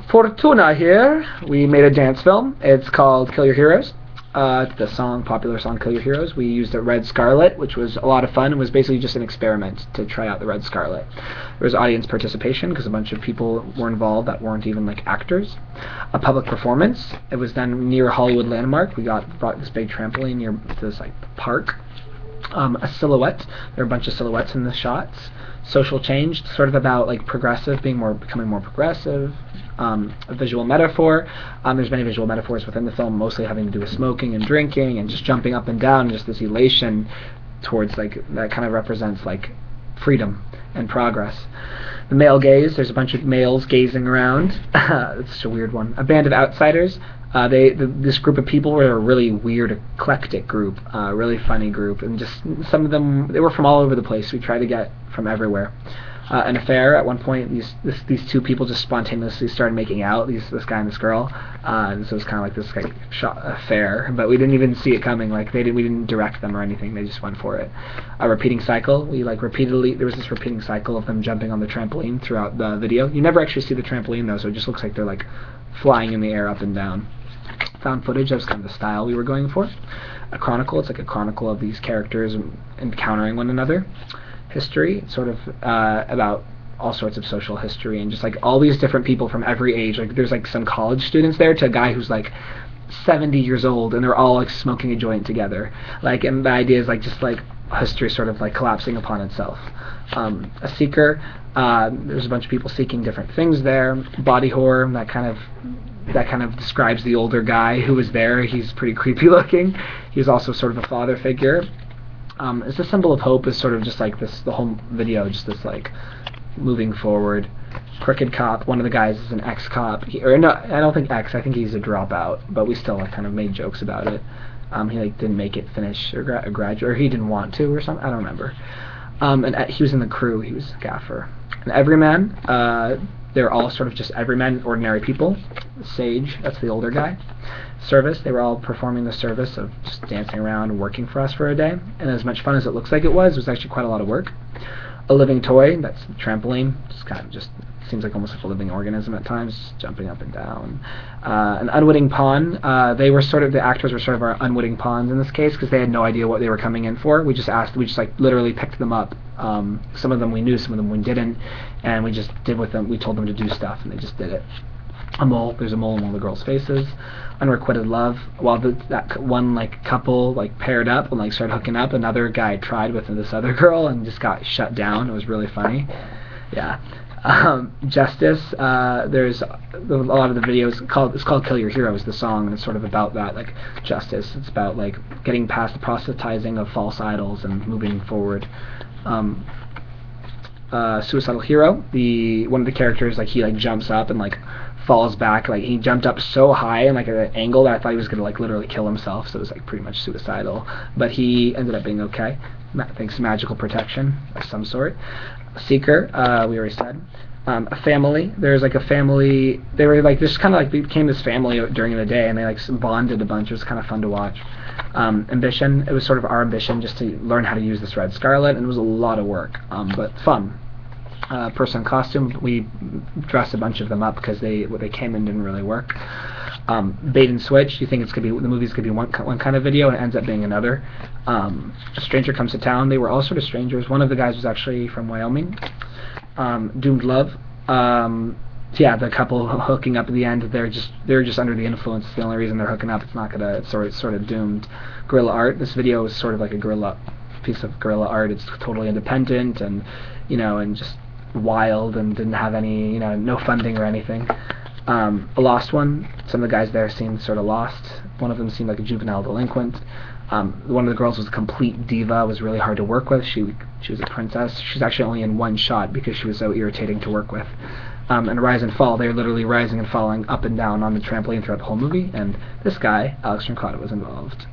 Fortuna here. We made a dance film. It's called Kill Your Heroes. The popular song Kill Your Heroes. We used the Red Scarlet, which was a lot of fun. It was basically just an experiment to try out the Red Scarlet. There was audience participation because a bunch of people were involved that weren't even like actors. A public performance. It was done near a Hollywood landmark. We brought this big trampoline near this like park. A silhouette. There are a bunch of silhouettes in the shots. Social change, sort of about like becoming more progressive. A visual metaphor. There's many visual metaphors within the film, mostly having to do with smoking and drinking and just jumping up and down, just this elation towards like that kind of represents like freedom and progress. The male gaze. There's a bunch of males gazing around. It's such a weird one. A band of outsiders. This group of people were a really weird, eclectic group, really funny group, and just some of them, they were from all over the place. We tried to get from everywhere. An affair. At one point, these two people just spontaneously started making out. This guy and this girl. So it was kind of like this like affair, but we didn't even see it coming. Like we didn't direct them or anything. They just went for it. A repeating cycle. We like repeatedly. There was this repeating cycle of them jumping on the trampoline throughout the video. You never actually see the trampoline though, so it just looks like they're like flying in the air up and down. Found footage. That was kind of the style we were going for. A chronicle. It's like a chronicle of these characters encountering one another. History. It's sort of about all sorts of social history and just like all these different people from every age. Like there's like some college students there to a guy who's like 70 years old, and they're all like smoking a joint together. Like, and the idea is like just like history sort of like collapsing upon itself. A seeker. There's a bunch of people seeking different things there. Body horror. That kind of describes the older guy who was there. He's pretty creepy looking. He's also sort of a father figure. It's a symbol of hope. Is sort of just like this. The whole video, just this like moving forward. Crooked cop. One of the guys is an ex-cop. Or no, I don't think ex. I think he's a dropout. But we still like kind of made jokes about it. He like didn't make it finish or graduate, or he didn't want to or something. I don't remember. And he was in the crew. He was a gaffer. An everyman. They're all sort of just everymen, ordinary people. Sage. That's the older guy. Service. They were all performing the service of just dancing around and working for us for a day. And as much fun as it looks like it was actually quite a lot of work. A living toy. That's the trampoline. Just seems like almost like a living organism at times, jumping up and down. An unwitting pawn. The actors were sort of our unwitting pawns in this case because they had no idea what they were coming in for. We just like literally picked them up. Some of them we knew, some of them we didn't, and we just did with them. We told them to do stuff, and they just did it. A mole. There's a mole in one of the girls' faces. Unrequited love. While that one like couple like paired up and like started hooking up, another guy tried with this other girl and just got shut down. It was really funny. Yeah. Justice. There's a lot of the videos it's called Kill Your Heroes, the song, and it's sort of about that, like justice. It's about like getting past the proselytizing of false idols and moving forward. Suicidal hero. One of the characters, like he like jumps up and like falls back. Like he jumped up so high and like at an angle that I thought he was gonna like literally kill himself. So it was like pretty much suicidal. But he ended up being okay, thanks to magical protection of some sort. Seeker. We already said. A family. There's like a family. They were like this kind of like became this family during the day, and they like bonded a bunch. It was kind of fun to watch. Ambition. It was sort of our ambition just to learn how to use this Red Scarlet, and it was a lot of work, but fun. Person costume. We dressed a bunch of them up because what they came in didn't really work. Bait and switch. You think the movie's gonna be one kind of video, and it ends up being another. A stranger comes to town. They were all sort of strangers. One of the guys was actually from Wyoming. Doomed love. The couple hooking up at the end. They're just under the influence. It's the only reason they're hooking up. It's sort of doomed. Guerrilla art. This video is sort of like a piece of guerrilla art. It's totally independent and and just wild and didn't have any no funding or anything. A lost one. Some of the guys there seemed sort of lost. One of them seemed like a juvenile delinquent. One of the girls was a complete diva. Was really hard to work with. She was a princess. She's actually only in one shot because she was so irritating to work with. And rise and fall. They're literally rising and falling up and down on the trampoline throughout the whole movie. And this guy, Alex Trincado, was involved.